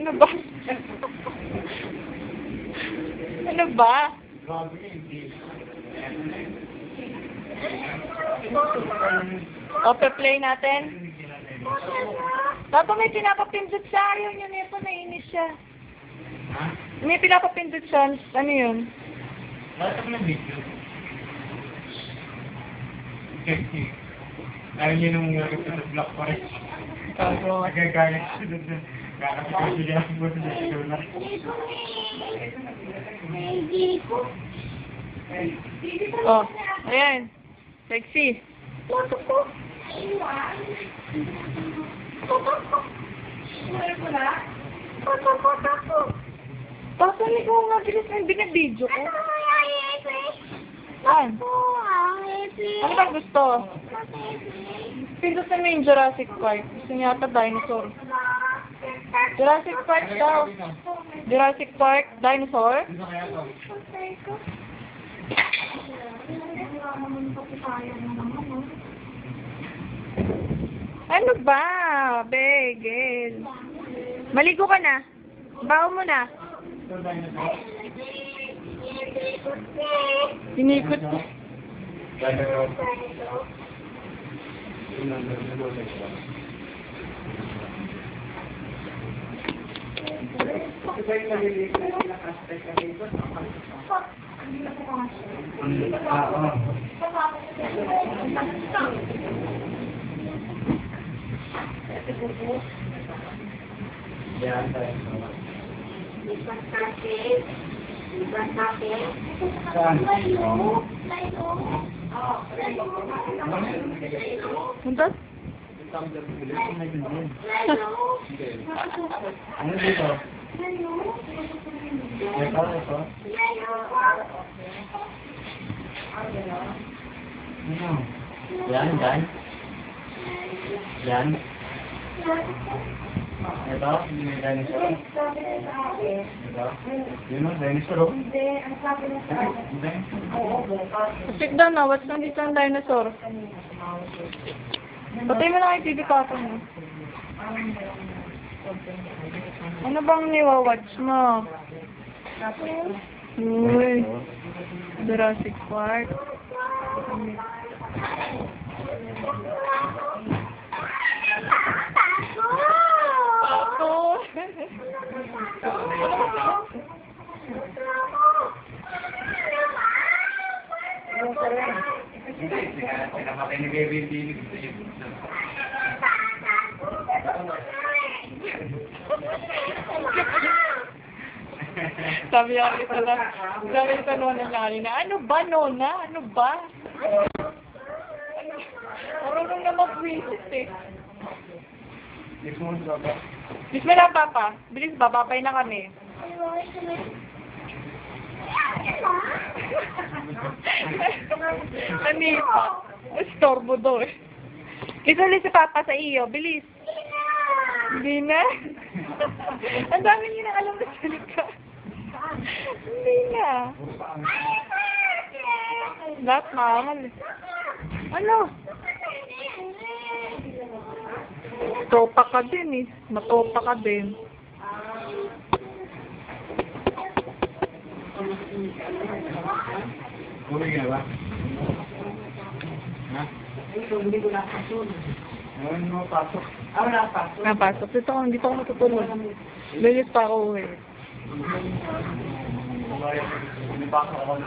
Ano ba? Ano ba? O, play natin. Papa, may pinapapindot siya. Ayaw niya nito, nainis siya. May pinapapindot siya. Ano yun? Bakit ako na-video? Ayaw niya nung block pa rin. Kaso, Nagagalit siya doon. Kakapit siya ang buto sa shoulder. oh, ayan. Sexy. Pasalik mo nga, bilis na binabidyo ko. Saan? Ano ba gusto? Pindutin mo yung Jurassic Park. Gusto niya ata dinosaur. Jurassic Park daw. Jurassic Park, dinosaur? Ano kaya to? Ano ba? Begel. Maligo ka na. Baho mo na. Ito dinosaur? Inikot ko. Dinosaur. Yan tayo. Saan? Punta? Ano dito? Ito. Ano? Yan. Yan. Ito, may dinosaur. Ito. Yun o, dinosaur o. Check down na. What's nandito ang dinosaur? Patay mo na kay TV Cartoon mo. Ano bang niwa-watch mo? Uy. Jurassic Park. Ako. Pinapatay ni Baby Billy. Sabi ito Nona kanina, ano ba, Nona? Ano ba? Marunong na mag-visit eh. Bilis mo na, Papa. Bilis, bababay na kami. Anipa. Estorbo daw eh. Kisali si Papa sa iyo. Bilis. Hindi na. Ang dami niyo na alam na salita. Hindi na. Lahat maangal eh. Ano? Tropa ka din eh. Matropa ka din. Uwi ka ba? Ha? Hindi ko nakasyon. Ngayon mo pasok. Wala pasok. Napasok. Dito ako matutulog. Lilis pa ako eh. Hindi pa ako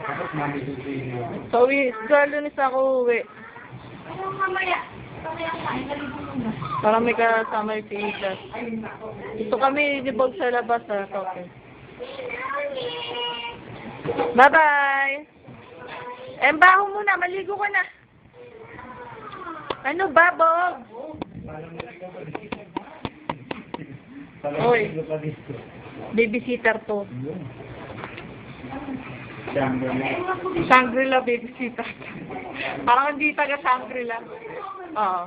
tapos mami susihin mo. So, Lunes ako uwi. Para may kasama yung tigas. Gusto kami nibog sa labas ha. Okay. Bye-bye! Baho muna. Maligo ka na. Ano ba, Bob? Oy. Babysitter to. Shangri-La babysitter. Parang hindi taga Shangri-La. Oo.